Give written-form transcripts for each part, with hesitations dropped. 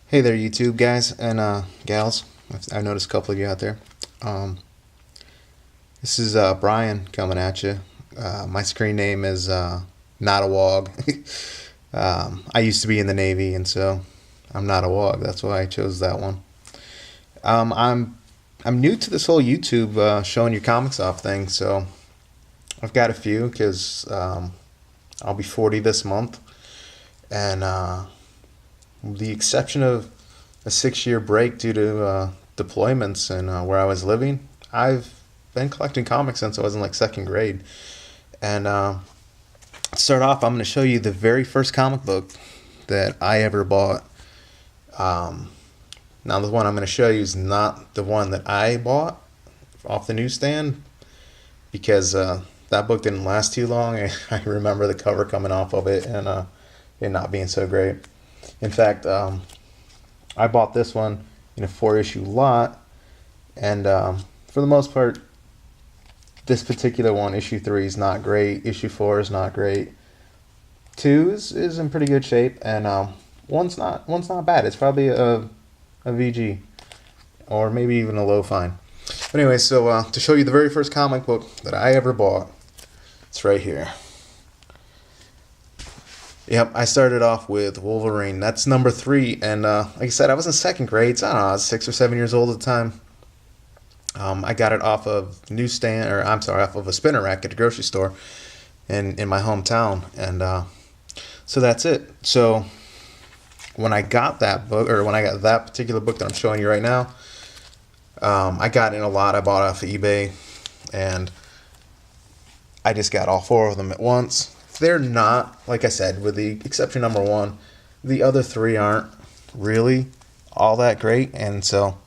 Hey there, YouTube guys and gals. I noticed a couple of you out there. Um, this is Brian coming at you. My screen name is not a wog. I used to be in the Navy, and so I'm not a wog. That's why I chose that one. Um, I'm I'm new to this whole YouTube showing your comics off thing, so I've got a few because I'll be 40 this month, and with the exception of a 6 year break due to deployments and where I was living, I've been collecting comics since I was in like second grade. And to start off, I'm going to show you the very first comic book that I ever bought. Um, Now, the one I'm going to show you is not the one that I bought off the newsstand because that book didn't last too long. I remember the cover coming off of it and it not being so great. In fact, I bought this one in a four issue lot, and for the most part, this particular one, issue three, is not great. Issue four is not great. Two is in pretty good shape, and one's not bad. It's probably a VG or maybe even a low fine. But anyway, so to show you the very first comic book that I ever bought, it's right here. Yep, I started off with Wolverine. That's number three, and like I said, I was in second grade, so I don't know, I was 6 or 7 years old at the time. I got it off of newsstand, or I'm sorry, off of a spinner rack at the grocery store in my hometown, and so that's it. So when I got that book, or when I got that particular book that I'm showing you right now, I got it in a lot. I bought it off of eBay, and I just got all four of them at once. They're not, like I said, with the exception number one, the other three aren't really all that great, and so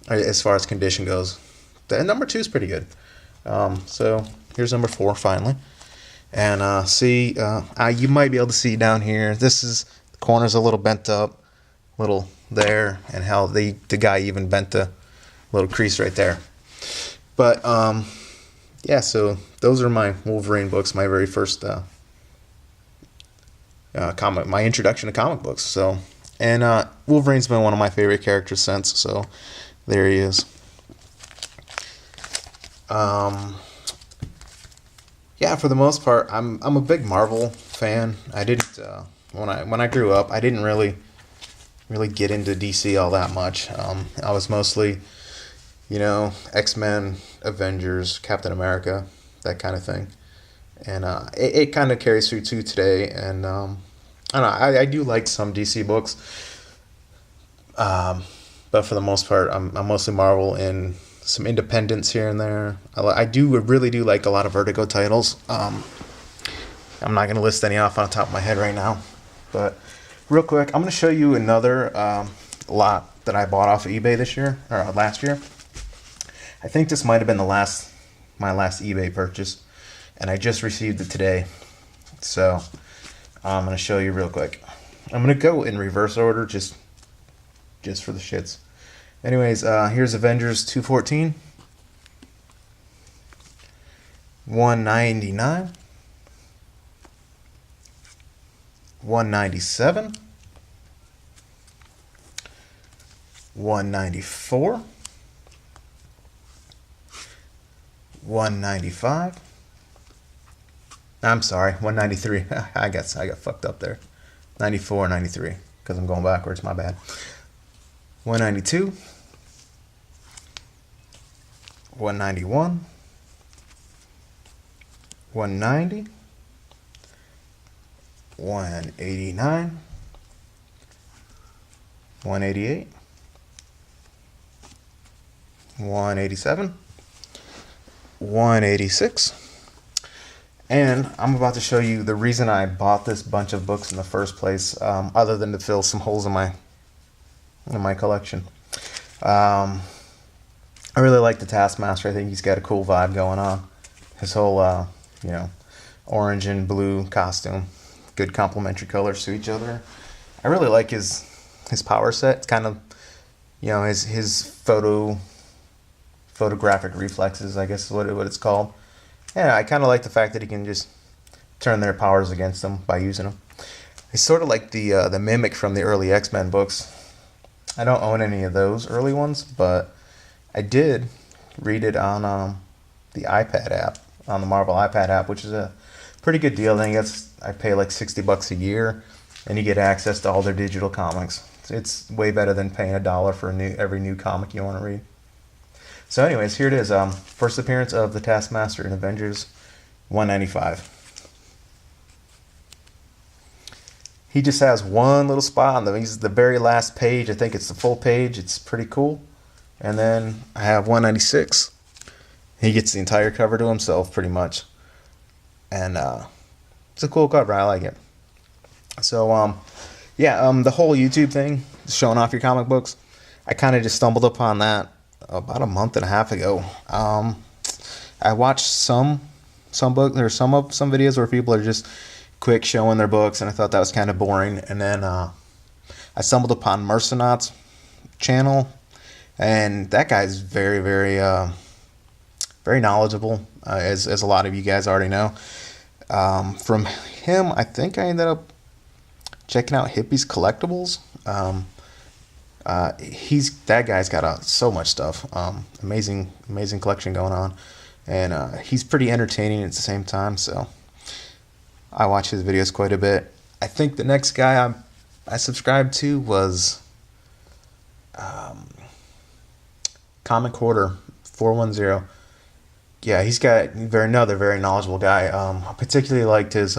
as far as condition goes, the number two is pretty good. So here's number four finally, and you might be able to see down here. This is the corner's a little bent up, little there, and how the guy even bent the little crease right there. But yeah, so those are my Wolverine books, my very first comic, my introduction to comic books. So, and Wolverine's been one of my favorite characters since. So, there he is. Um, yeah, for the most part, I'm a big Marvel fan. I didn't when I grew up, I didn't really get into DC all that much. I was mostly, X-Men, Avengers, Captain America, that kind of thing. And it kind of carries through to today. And I don't know, I do like some DC books, but for the most part, I'm mostly Marvel and some independents here and there. Really do like a lot of Vertigo titles. I'm not going to list any off on the top of my head right now, but real quick, I'm going to show you another lot that I bought off of eBay this year, or last year. I think this might have been my last eBay purchase, and I just received it today. So I'm going to show you real quick. I'm going to go in reverse order just for the shits. Anyways, here's Avengers 214, 199, 197, 194, 195. I'm sorry, 193. I got fucked up there. 94, 93, because I'm going backwards. My bad. 192, 191, 190, 189, 188, 187, 186. And I'm about to show you the reason I bought this bunch of books in the first place, other than to fill some holes in my collection. I really like the Taskmaster. I think he's got a cool vibe going on. His whole, orange and blue costume, good complementary colors to each other. I really like his power set. It's kind of, his photographic reflexes, I guess is what it's called. Yeah, I kind of like the fact that he can just turn their powers against them by using them. It's sort of like the Mimic from the early X-Men books. I don't own any of those early ones, but I did read it on the iPad app, on the Marvel iPad app, which is a pretty good deal. I think I pay like $60 a year, and you get access to all their digital comics. It's way better than paying $1 for every new comic you want to read. So, anyways, here it is. First appearance of the Taskmaster in Avengers 195. He just has one little spot on he's the very last page. I think it's the full page. It's pretty cool. And then I have 196. He gets the entire cover to himself, pretty much. And it's a cool cover. I like it. So, the whole YouTube thing, showing off your comic books, I kind of just stumbled upon that about a month and a half ago. I watched some videos where people are just quick showing their books, and I thought that was kind of boring. And then I stumbled upon Mercenaut's channel, and that guy's very, very, very knowledgeable, as a lot of you guys already know. From him, I think I ended up checking out Hippie's Collectibles. That guy's got so much stuff. Amazing collection going on, and he's pretty entertaining at the same time. So I watch his videos quite a bit. I think the next guy I subscribed to was Comic Quarter 410. Yeah, he's got another very knowledgeable guy. I particularly liked his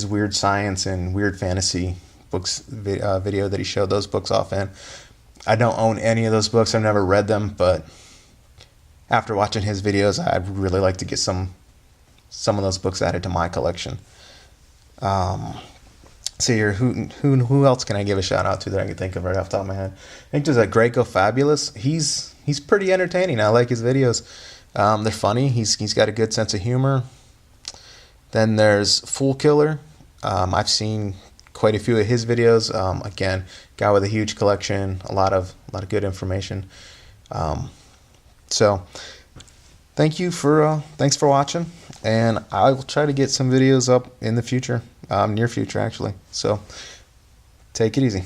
weird science and weird fantasy books video that he showed those books off in. I don't own any of those books. I've never read them, but after watching his videos, I'd really like to get some of those books added to my collection. So here, who else can I give a shout out to that I can think of right off the top of my head? I think there's Greco Fabulous. He's pretty entertaining. I like his videos. They're funny. He's got a good sense of humor. Then there's Fool Killer. I've seen quite a few of his videos. Again, guy with a huge collection, a lot of good information. So thanks for watching, and I will try to get some videos up in the future, near future actually. So take it easy.